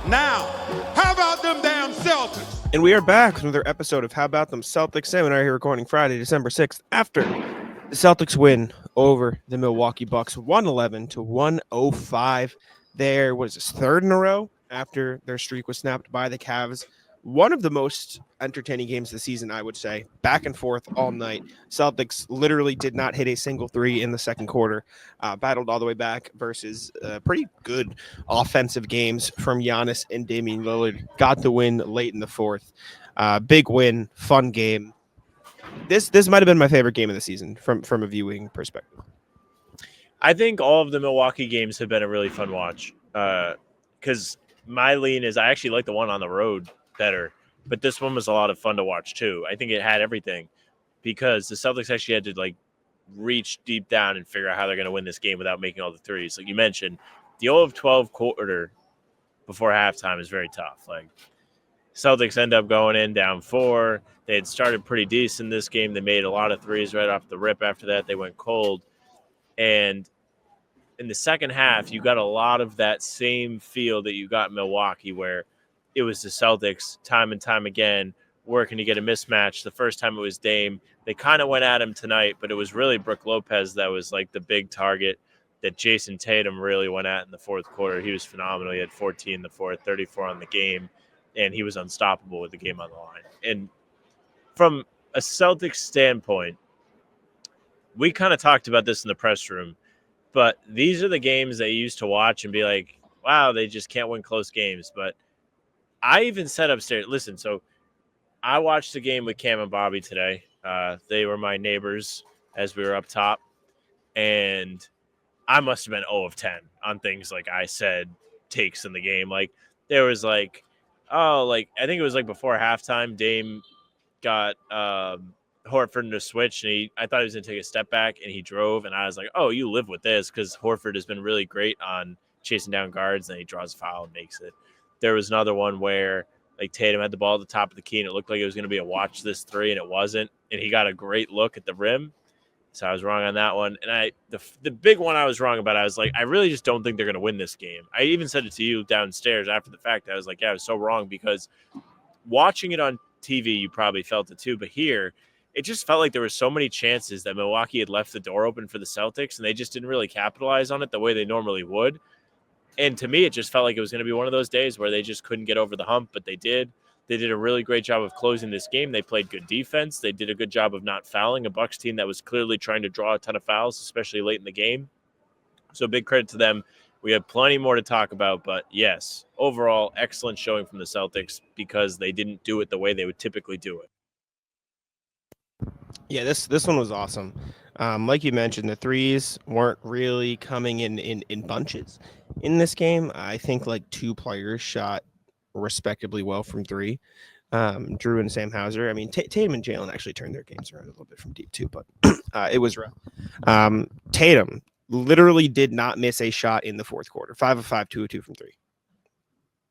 Now, how about them damn Celtics? And we are back with another episode of How About Them Celtics. Sam and I are here recording Friday, December 6th, after the Celtics win over the Milwaukee Bucks, 111 to 105. Their, what is this, third in a row after their streak was snapped by the Cavs. One of the most entertaining games of the season, I would say. Back and forth all night. Celtics literally did not hit a single three in the second quarter. Battled all the way back versus pretty good offensive games from Giannis and Damian Lillard. Got the win late in the fourth. Big win, fun game. This might have been my favorite game of the season from a viewing perspective. I think all of the Milwaukee games have been a really fun watch because my lean is I actually like the one on the road better, but this one was a lot of fun to watch too. I think it had everything because the Celtics actually had to reach deep down and figure out how they're going to win this game without making all the threes. Like you mentioned, the 0 of 12 quarter before halftime is very tough. Celtics end up going in down 4. They had started pretty decent this game. They made a lot of threes right off the rip. After that, they went cold. And in the second half, you got a lot of that same feel that you got in Milwaukee where it was the Celtics time and time again working to get a mismatch. The first time it was Dame. They kind of went at him tonight, but it was really Brook Lopez that was the big target that Jayson Tatum really went at in the fourth quarter. He was phenomenal. He had 14 in the fourth, 34 on the game, and he was unstoppable with the game on the line. And from a Celtics standpoint, we kind of talked about this in the press room, but these are the games that you used to watch and be like, wow, they just can't win close games. But I even said upstairs, listen, so I watched the game with Cam and Bobby today. They were my neighbors as we were up top. And I must have been 0 of 10 on things I said takes in the game. There was I think it was before halftime, Dame got Horford into a switch, and I thought he was going to take a step back, and he drove, and I was like, oh, you live with this because Horford has been really great on chasing down guards, and he draws a foul and makes it. There was another one where Tatum had the ball at the top of the key, and it looked like it was going to be a watch this three, and it wasn't, and he got a great look at the rim. So I was wrong on that one. And the big one I was wrong about, I was like, I really just don't think they're going to win this game. I even said it to you downstairs after the fact. I was like, yeah, I was so wrong because watching it on TV, you probably felt it too. But here, it just felt like there were so many chances that Milwaukee had left the door open for the Celtics, and they just didn't really capitalize on it the way they normally would. And to me, it just felt like it was going to be one of those days where they just couldn't get over the hump, but they did. They did a really great job of closing this game. They played good defense. They did a good job of not fouling a Bucks team that was clearly trying to draw a ton of fouls, especially late in the game. So big credit to them. We have plenty more to talk about, but yes, overall, excellent showing from the Celtics because they didn't do it the way they would typically do it. Yeah, this one was awesome. Like you mentioned, the threes weren't really coming in bunches in this game. I think 2 players shot respectably well from 3. Jrue and Sam Hauser. I mean, Tatum and Jaylen actually turned their games around a little bit from deep too, but it was rough. Tatum literally did not miss a shot in the fourth quarter. 5 of 5, 2 of 2 from 3.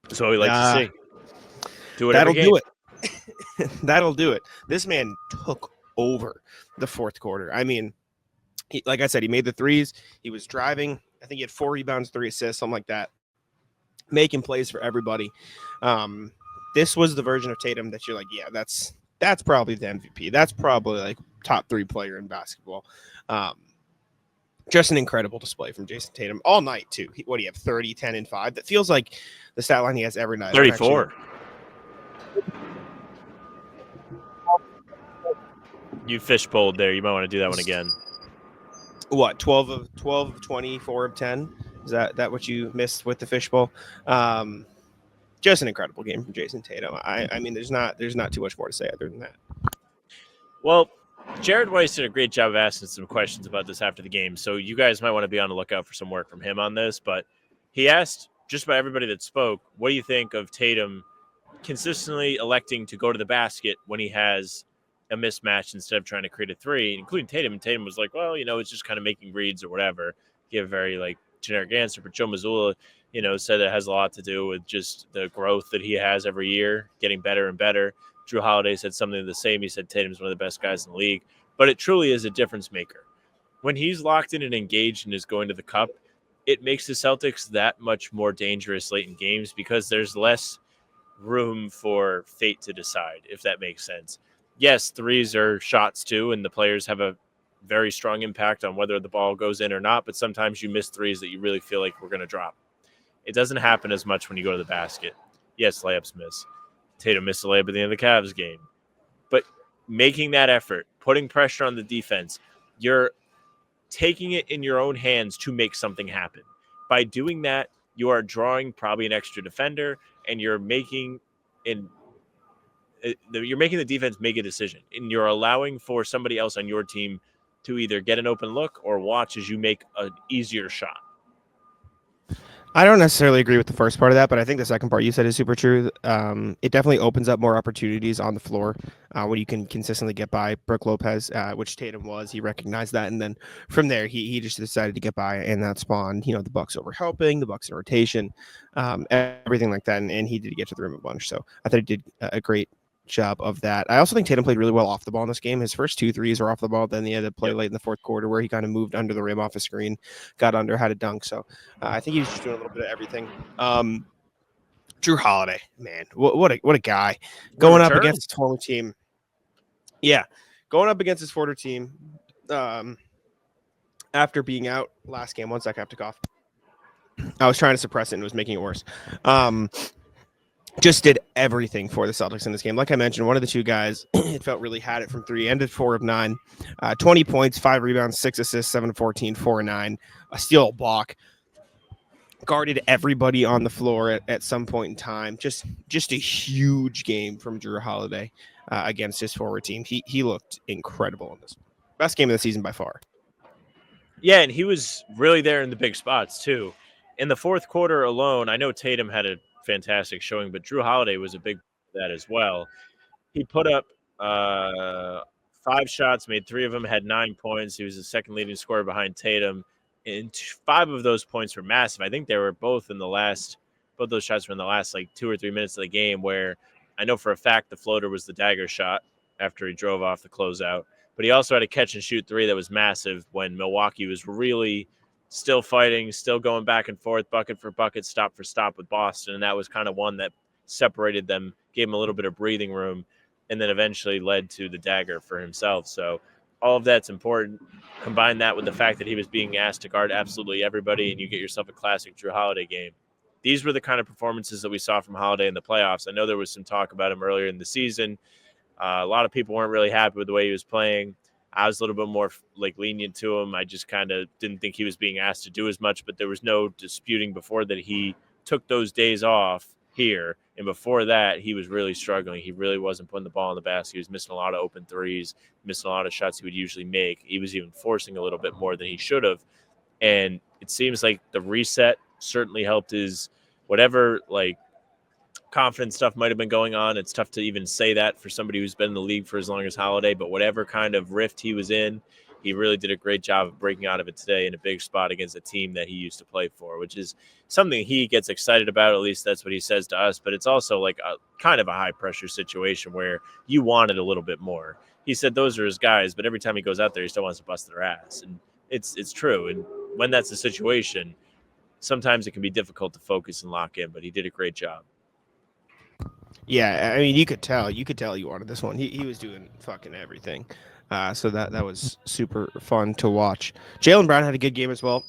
That's what we like to see. Do it. That'll do it. That'll do it. This man took over the fourth quarter. I mean, like I said, he made the threes. He was driving. I think he had 4 rebounds, 3 assists, something like that. Making plays for everybody. This was the version of Tatum that you're like, yeah, that's probably the MVP. That's probably top 3 player in basketball. Just an incredible display from Jayson Tatum all night too. What do you have? 30, 10, and 5. That feels like the stat line he has every night. 34. You fishbowled there. You might want to do that one again. What, 12 of 20, 4 of 10? Is that what you missed with the fishbowl? Just an incredible game from Jayson Tatum. I mean, there's not too much more to say other than that. Well, Jared Weiss did a great job of asking some questions about this after the game, so you guys might want to be on the lookout for some work from him on this. But he asked just about everybody that spoke, what do you think of Tatum consistently electing to go to the basket when he has a mismatch instead of trying to create a three, including Tatum? And Tatum was like, well, it's just kind of making reads or whatever. Give a very generic answer. But Joe Mazzulla, said it has a lot to do with just the growth that he has every year, getting better and better. Jrue Holiday said something the same. He said Tatum's one of the best guys in the league. But it truly is a difference maker. When he's locked in and engaged and is going to the cup, it makes the Celtics that much more dangerous late in games because there's less room for fate to decide, if that makes sense. Yes, threes are shots too, and the players have a very strong impact on whether the ball goes in or not, but sometimes you miss threes that you really feel like we're going to drop. It doesn't happen as much when you go to the basket. Yes, layups miss. Tatum missed a layup at the end of the Cavs game. But making that effort, putting pressure on the defense, you're taking it in your own hands to make something happen. By doing that, you are drawing probably an extra defender, and you're making the defense make a decision, and you're allowing for somebody else on your team to either get an open look or watch as you make an easier shot. I don't necessarily agree with the first part of that, but I think the second part you said is super true. It definitely opens up more opportunities on the floor when you can consistently get by Brook Lopez, which Tatum was. He recognized that, and then from there, he just decided to get by, and that spawned, the Bucks over helping, the Bucks in rotation, everything like that, and he did get to the rim a bunch. So I thought he did a great job of that. I also think Tatum played really well off the ball in this game. His first 2 threes were off the ball. Then he had to play late in the fourth quarter where he kind of moved under the rim off a screen, got under, had a dunk. So I think he was just doing a little bit of everything. Jrue Holiday, man, what a guy going up against his former team. Yeah, going up against his former team after being out last game. 1 sec, I have to cough. I was trying to suppress it and it was making it worse. Just did everything for the Celtics in this game. Like I mentioned, one of the two guys, it felt really had it from three, ended 4 of 9, 20 points, 5 rebounds, 6 assists, 7 of 14, 4 of 9, a steal, a block, guarded everybody on the floor at some point in time. Just a huge game from Jrue Holiday against his forward team. He looked incredible in this one. Best game of the season by far. Yeah, and he was really there in the big spots too. In the fourth quarter alone, I know Tatum had a fantastic showing, but Jrue Holiday was a big part of that as well. He put up 5 shots, made 3 of them, had 9 points. He was the second leading scorer behind Tatum, and 5 of those points were massive. I think they were both those shots were in the last like 2 or 3 minutes of the game, where I know for a fact the floater was the dagger shot after he drove off the closeout, but he also had a catch and shoot 3 that was massive when Milwaukee was really still fighting, still going back and forth, bucket for bucket, stop for stop with Boston. And that was kind of one that separated them, gave him a little bit of breathing room, and then eventually led to the dagger for himself. So all of that's important. Combine that with the fact that he was being asked to guard absolutely everybody, and you get yourself a classic Jrue Holiday game. These were the kind of performances that we saw from Holiday in the playoffs. I know there was some talk about him earlier in the season. A lot of people weren't really happy with the way he was playing. I was a little bit more lenient to him. I just kind of didn't think he was being asked to do as much, but there was no disputing before that he took those days off here. And before that, he was really struggling. He really wasn't putting the ball in the basket. He was missing a lot of open threes, missing a lot of shots he would usually make. He was even forcing a little bit more than he should have. And it seems like the reset certainly helped his whatever confidence stuff might have been going on. It's tough to even say that for somebody who's been in the league for as long as Holiday, but whatever kind of rift he was in, he really did a great job of breaking out of it today in a big spot against a team that he used to play for, which is something he gets excited about. At least that's what he says to us, but it's also like a kind of a high pressure situation where you wanted a little bit more. He said those are his guys, but every time he goes out there, he still wants to bust their ass. And it's true. And when that's the situation, sometimes it can be difficult to focus and lock in, but he did a great job. Yeah, I mean, you could tell he wanted this one. He was doing fucking everything. So that was super fun to watch. Jaylen Brown had a good game as well.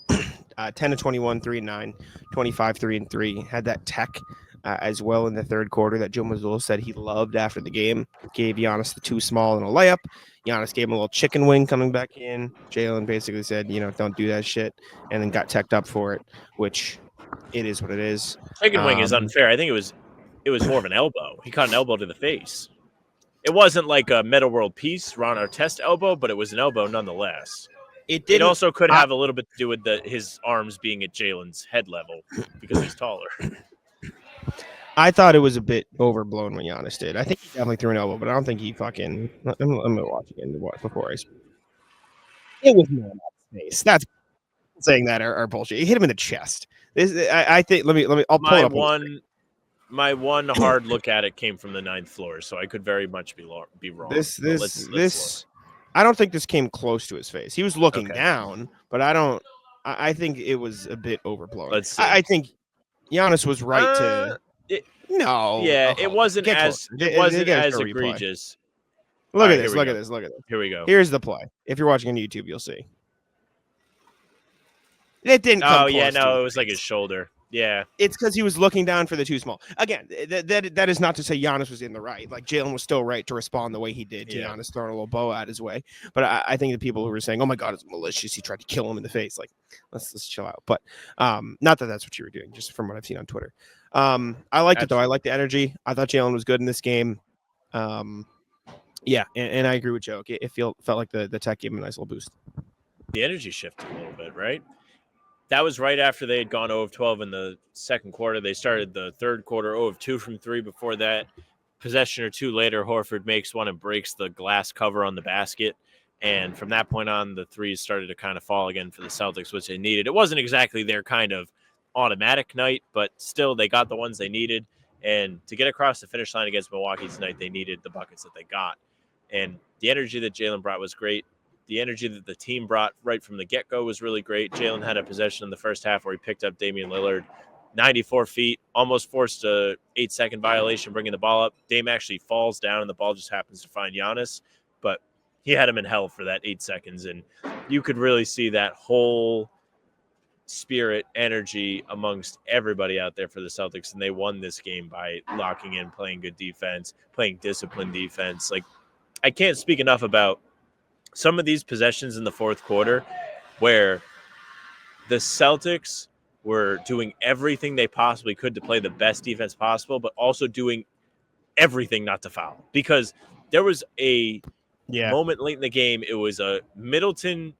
10 to 21, 3 and 9, 25, 3 and 3. Had that tech as well in the third quarter that Joe Mazzulla said he loved after the game. Gave Giannis the 2 small and a layup. Giannis gave him a little chicken wing coming back in. Jaylen basically said, don't do that shit, and then got teched up for it, which it is what it is. Chicken wing is unfair. I think it was more of an elbow. He caught an elbow to the face. It wasn't like a Meta World Peace Ron Artest elbow, but it was an elbow nonetheless. It also could have a little bit to do with his arms being at Jaylen's head level because he's taller. I thought it was a bit overblown when Giannis did. I think he definitely threw an elbow, but I don't think he fucking. I'm gonna watch again before I speak. It was more in that face. That's saying that are bullshit. He hit him in the chest. I think. Let me. I'll pull it up. My one hard look at it came from the 9th floor, so I could very much be wrong. This I don't think this came close to his face. He was looking down, but I don't. I think it was a bit overblown. Let's see. I think Giannis was right to. It, No. yeah, Okay, it wasn't get as closer. it wasn't Get a as show replay. egregious. Look All at right, this. here we Look go. at this. Look at this. Here we go. Here's the play. If you're watching on YouTube, you'll see. It didn't come Oh close yeah, to no, his it was like face. his shoulder. Yeah, It's because he was looking down for the too small. Again, that is not to say Giannis was in the right. Like Jaylen was still right to respond the way he did to Yeah. Giannis throwing a little bow out his way. But I think the people who were saying, "Oh my God, it's malicious," he tried to kill him in the face. Like, let's chill out. But not that that's what you were doing, just from what I've seen on Twitter. I liked it though. I liked the energy. I thought Jaylen was good in this game. Yeah, and I agree with Joe. It felt like the tech gave him a nice little boost. the energy shifted a little bit, right? That was right after they had gone 0 of 12 in the second quarter. They started the third quarter 0 of 2 from 3 before that. Possession or two later, Horford makes one and breaks the glass cover on the basket. And from that point on, the threes started to kind of fall again for the Celtics, which they needed. It wasn't exactly their kind of automatic night, but still they got the ones they needed. And to get across the finish line against Milwaukee tonight, they needed the buckets that they got. And the energy that Jaylen brought was great. The energy that the team brought right from the get-go was really great. Jaylen had a possession in the first half where he picked up Damian Lillard 94 feet, almost forced a 8-second violation, bringing the ball up. Dame actually falls down, and the ball just happens to find Giannis. But he had him in hell for that 8 seconds, and you could really see that whole spirit, energy amongst everybody out there for the Celtics, and they won this game by locking in, playing good defense, playing disciplined defense. Like, I can't speak enough about some of these possessions in the fourth quarter where the Celtics were doing everything they possibly could to play the best defense possible, but also doing everything not to foul. Because there was a moment late in the game, it was a Middleton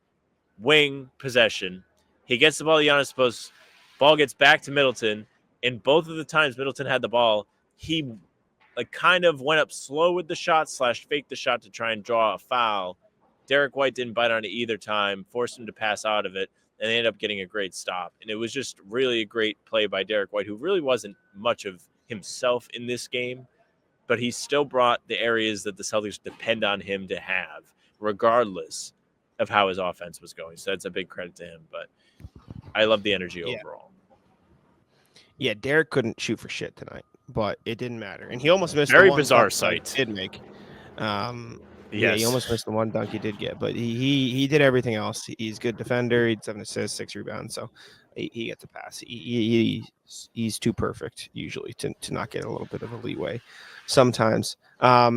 wing possession. He gets the ball to Giannis post, ball gets back to Middleton, and both of the times Middleton had the ball, he kind of went up slow with the shot / faked the shot to try and draw a foul. Derek White didn't bite on it either time, forced him to pass out of it, and they ended up getting a great stop. And it was just really a great play by Derek White, who really wasn't much of himself in this game, but he still brought the areas that the Celtics depend on him to have, regardless of how his offense was going. So that's a big credit to him, but I love the energy overall. Yeah, Derek couldn't shoot for shit tonight, but it didn't matter. And he almost missed Very the one bizarre sight sight. He did make. Yes. Yeah, he almost missed the one dunk he did get, but he did everything else. He's a good defender. He had 7 assists, 6 rebounds, so he gets a pass. He's too perfect usually to not get a little bit of a leeway sometimes. How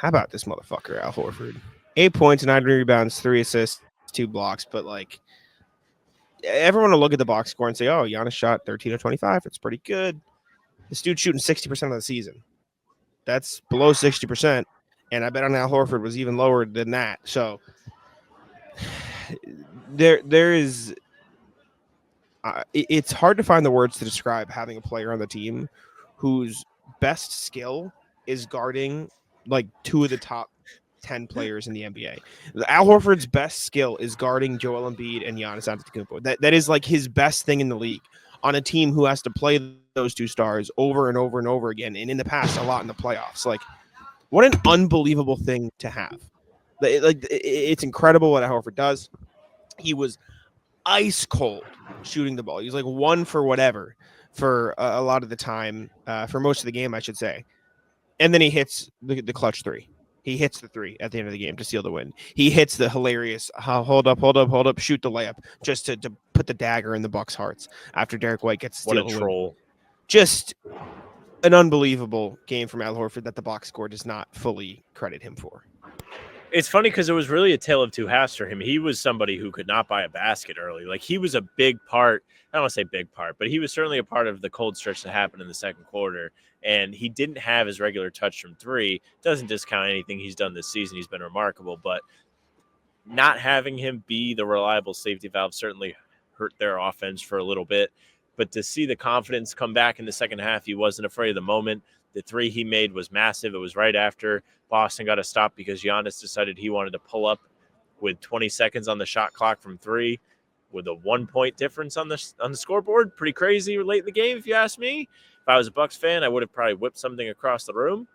about this motherfucker, Al Horford? 8 points, 9 rebounds, 3 assists, 2 blocks, but like everyone will look at the box score and say, "Oh, Giannis shot 13 of 25. It's pretty good." This dude's shooting 60% of the season. That's below 60%. And I bet on Al Horford was even lower than that. So there is it's hard to find the words to describe having a player on the team whose best skill is guarding like 2 of the top 10 players in the NBA. Al Horford's best skill is guarding Joel Embiid and Giannis Antetokounmpo. That is like his best thing in the league on a team who has to play those 2 stars over and over and over again, and in the past a lot in the playoffs. Like, what an unbelievable thing to have. It's incredible what Horford does. He was ice cold shooting the ball. He was like 1 for whatever for a lot of the time, for most of the game, I should say. And then he hits the clutch 3. He hits the 3 at the end of the game to seal the win. He hits the hilarious hold up, shoot the layup just to put the dagger in the Bucks' hearts after Derek White gets to steal the win. What a troll. Just an unbelievable game from Al Horford that the box score does not fully credit him for. It's funny because it was really a tale of 2 halves for him. He was somebody who could not buy a basket early. Like, he was a big part. I don't want to say big part, but he was certainly a part of the cold stretch that happened in the second quarter. And he didn't have his regular touch from 3. Doesn't discount anything he's done this season. He's been remarkable. But not having him be the reliable safety valve certainly hurt their offense for a little bit. But to see the confidence come back in the second half, he wasn't afraid of the moment. The 3 he made was massive. It was right after Boston got a stop because Giannis decided he wanted to pull up with 20 seconds on the shot clock from 3 with a 1-point difference on the scoreboard. Pretty crazy late in the game, if you ask me. If I was a Bucks fan, I would have probably whipped something across the room.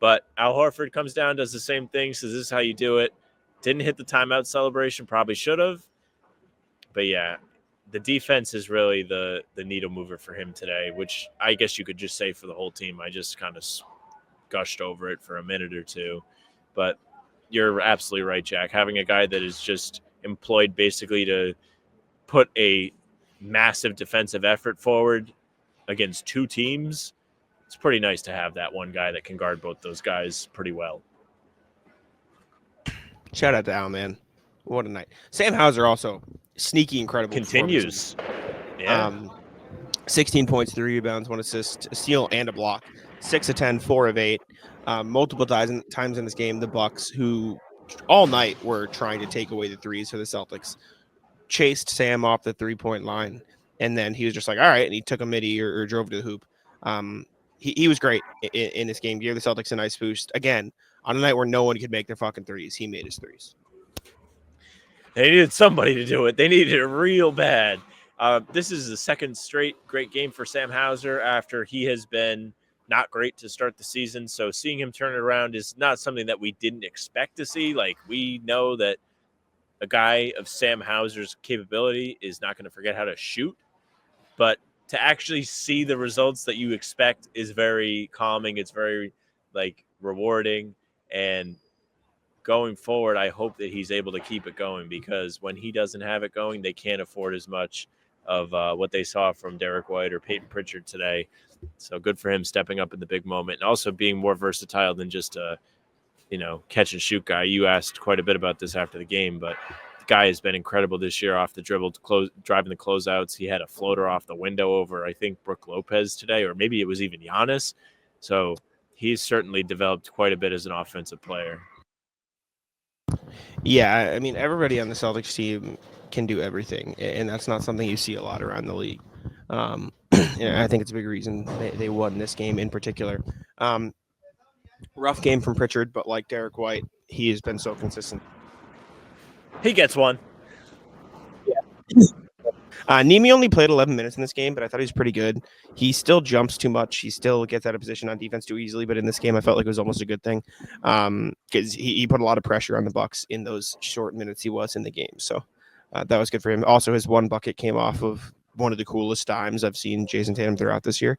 But Al Horford comes down, does the same thing, says this is how you do it. Didn't hit the timeout celebration, probably should have. But yeah, the defense is really the needle mover for him today, which I guess you could just say for the whole team. I just kind of gushed over it for a minute or two. But you're absolutely right, Jack. Having a guy that is just employed basically to put a massive defensive effort forward against two teams, it's pretty nice to have that one guy that can guard both those guys pretty well. Shout out to Al, man. What a night. Sam Hauser also sneaky, incredible. Continues. Yeah. 16 points, 3 rebounds, 1 assist, a steal, and a block. 6 of 10, 4 of 8. Multiple times in this game, the Bucks, who all night were trying to take away the threes for the Celtics, chased Sam off the 3-point line, and then he was just like, all right, and he took a midi or drove to the hoop. He was great in this game. Gave the Celtics a nice boost. Again, on a night where no one could make their fucking threes, he made his threes. They needed somebody to do it. They needed it real bad. This is the second straight great game for Sam Hauser after he has been not great to start the season. So seeing him turn it around is not something that we didn't expect to see. Like, we know that a guy of Sam Hauser's capability is not going to forget how to shoot, but to actually see the results that you expect is very calming. It's very rewarding, and going forward, I hope that he's able to keep it going, because when he doesn't have it going, they can't afford as much of what they saw from Derek White or Peyton Pritchard today. So good for him stepping up in the big moment and also being more versatile than just a catch and shoot guy. You asked quite a bit about this after the game, but the guy has been incredible this year off the dribble, driving the closeouts. He had a floater off the window over, I think, Brook Lopez today, or maybe it was even Giannis. So he's certainly developed quite a bit as an offensive player. Yeah, I mean, everybody on the Celtics team can do everything, and that's not something you see a lot around the league. I think it's a big reason they won this game in particular. Rough game from Pritchard, but like Derek White, he has been so consistent. He gets one. Nemi only played 11 minutes in this game, but I thought he was pretty good. He still jumps too much. He still gets out of position on defense too easily, but in this game, I felt like it was almost a good thing because he put a lot of pressure on the Bucks in those short minutes he was in the game. So that was good for him. Also, his one bucket came off of one of the coolest dimes I've seen Jayson Tatum throughout this year.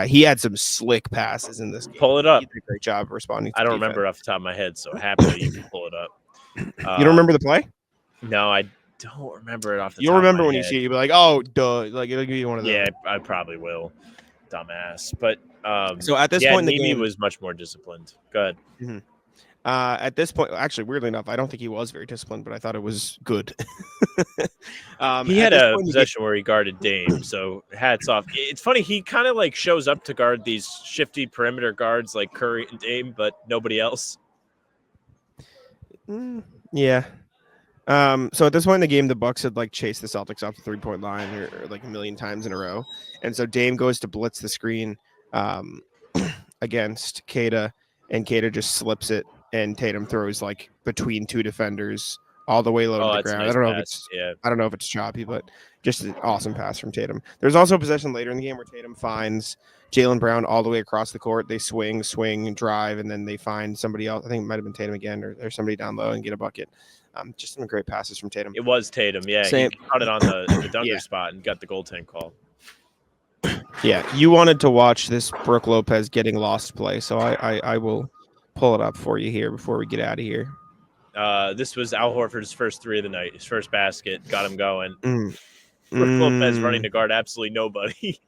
He had some slick passes in this game. Pull it up. He did a great job responding to I don't defense. remember off the top of my head, so happily you can pull it up. You don't remember the play? No, I don't remember it off the top of my head. You'll remember when you see it. You'll be like, oh, duh. Like, it'll give you one of those. Yeah, I probably will. Dumbass. But so at this point in the Nemi game, was much more disciplined. Go ahead. Mm-hmm. At this point, actually, weirdly enough, I don't think he was very disciplined, but I thought it was good. He had a possession where he guarded Dame, so hats off. It's funny, he kind of shows up to guard these shifty perimeter guards like Curry and Dame, but nobody else. Yeah. So at this point in the game, the Bucks had chased the Celtics off the 3-point line or a million times in a row, and so Dame goes to blitz the screen against Keita, and Keita just slips it. And Tatum throws between two defenders all the way low to the ground. Nice I don't know if it's choppy, but just an awesome pass from Tatum. There's also a possession later in the game where Tatum finds Jaylen Brown all the way across the court. They swing, drive, and then they find somebody else. I think it might have been Tatum again, or somebody down low and get a bucket. Just some great passes from Tatum. It was Tatum, yeah. Same. He caught it on the dunker spot and got the goaltend call. Yeah, you wanted to watch this Brook Lopez getting lost play, so I will pull it up for you here before we get out of here. This was Al Horford's first three of the night. His first basket got him going. Brook Lopez running to guard absolutely nobody.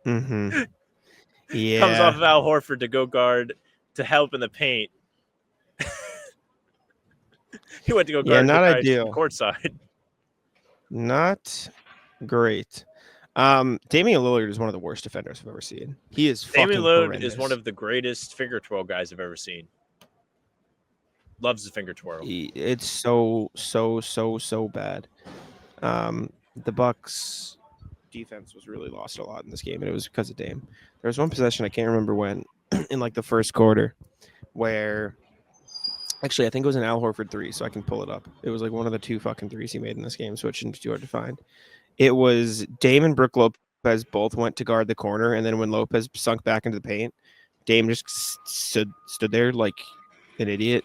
Yeah. Comes off of Al Horford to go guard to help in the paint. He went to go guard not ideal. Courtside. Not great. Damian Lillard is one of the worst defenders I've ever seen. He is Damian Lillard horrendous. is one of the greatest finger twirl guys I've ever seen. Loves the finger twirl. It's so bad. The Bucks defense was really lost a lot in this game, and it was because of Dame. There was one possession, I can't remember when, in the first quarter, where actually I think it was an Al Horford 3, so I can pull it up. It was one of the 2 fucking threes he made in this game, so it shouldn't be too hard to find. It was Dame and Brook Lopez both went to guard the corner, and then when Lopez sunk back into the paint, Dame just stood there like an idiot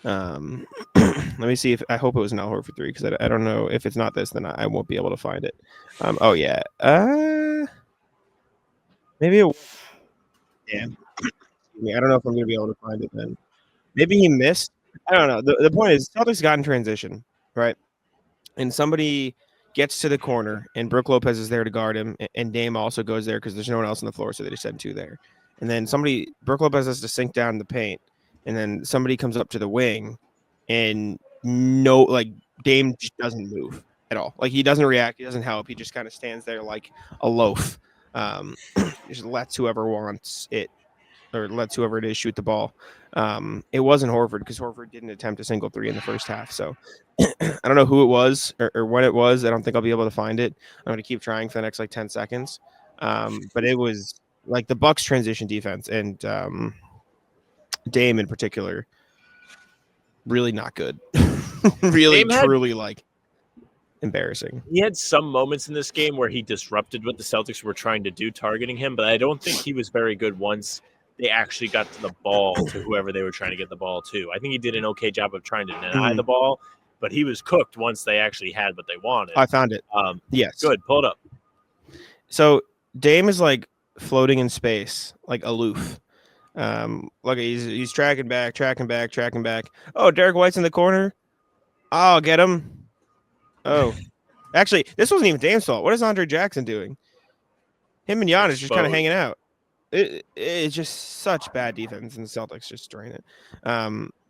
Let me see if I hope it was not Horford 3 because I don't know if it's not this, then I won't be able to find it. Oh yeah. Maybe it. Damn. I don't know if I'm gonna be able to find it then. Maybe he missed. I don't know. The point is, Celtics got in transition, right? And somebody gets to the corner, and Brook Lopez is there to guard him, and Dame also goes there because there's no one else on the floor, so they just send two there. And then Brook Lopez has to sink down in the paint, and then somebody comes up to the wing, and Dame just doesn't move at all. Like, he doesn't react, he doesn't help, he just kind of stands there like a loaf. Just lets whoever wants it, or lets whoever it is shoot the ball. It wasn't Horford because Horford didn't attempt a single three in the first half. So I don't know who it was or when it was. I don't think I'll be able to find it. I'm going to keep trying for the next 10 seconds. But it was like the Bucks transition defense and Dame in particular, really not good. Really, truly embarrassing. He had some moments in this game where he disrupted what the Celtics were trying to do, targeting him, but I don't think he was very good once they actually got to the ball to whoever they were trying to get the ball to. I think he did an okay job of trying to deny the ball, but he was cooked once they actually had what they wanted. I found it. Yes. Good. Pull it up. So Dame is floating in space, aloof. Look, he's tracking back. Oh, Derek White's in the corner. Oh, get him. Oh, actually, this wasn't even Dame's fault. What is Andre Jackson doing? Him and Giannis just kind of hanging out. It's just such bad defense, and the Celtics just drain it.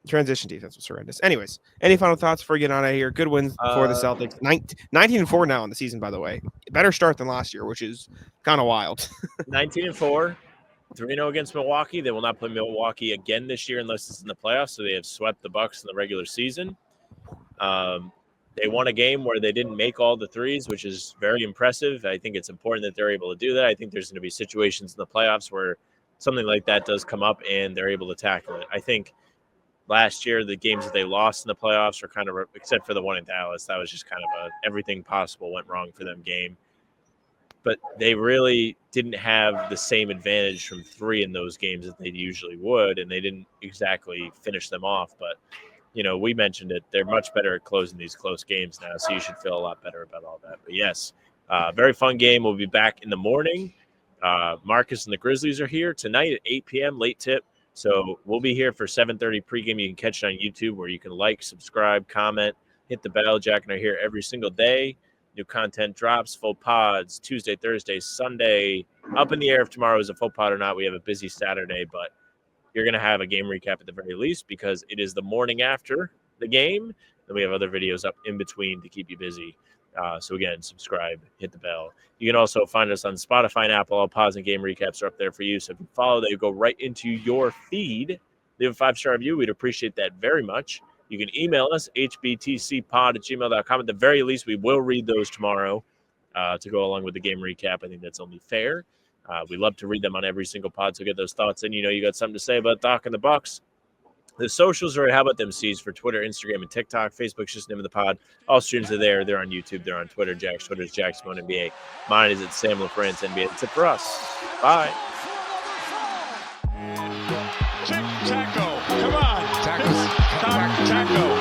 Transition defense was horrendous. Anyways, any final thoughts before we get on out of here? Good wins for the Celtics. 19-4 now in the season, by the way. Better start than last year, which is kind of wild. 19-4. 3-0 against Milwaukee. They will not play Milwaukee again this year unless it's in the playoffs, so they have swept the Bucks in the regular season. They won a game where they didn't make all the threes, which is very impressive. I think it's important that they're able to do that. I think there's going to be situations in the playoffs where something like that does come up and they're able to tackle it. I think last year, the games that they lost in the playoffs are kind of, except for the one in Dallas, that was just kind of everything possible went wrong for them game. But they really didn't have the same advantage from three in those games that they usually would, and they didn't exactly finish them off. But we mentioned it. They're much better at closing these close games now, so you should feel a lot better about all that. But yes, very fun game. We'll be back in the morning. Marcus and the Grizzlies are here tonight at 8 p.m., late tip. So we'll be here for 7:30 pregame. You can catch it on YouTube where you can subscribe, comment, hit the bell. Jack and I are here every single day. New content drops, full pods, Tuesday, Thursday, Sunday. Up in the air if tomorrow is a full pod or not. We have a busy Saturday, but you're going to have a game recap at the very least because it is the morning after the game. Then we have other videos up in between to keep you busy. So again, subscribe, hit the bell. You can also find us on Spotify and Apple. All pods and game recaps are up there for you. So if you follow that, you go right into your feed. Leave a 5-star review. We'd appreciate that very much. You can email us, hbtcpod@gmail.com. At the very least, we will read those tomorrow to go along with the game recap. I think that's only fair. We love to read them on every single pod, so get those thoughts in. You got something to say about Doc and the Bucks. The socials are How About Them C's for Twitter, Instagram, and TikTok. Facebook's just the name of the pod. All streams are there. They're on YouTube. They're on Twitter. Jack's Twitter is Jack Simone NBA. Mine is at Sam LaFrance NBA. That's it for us. Bye. Taco. Come on. Taco.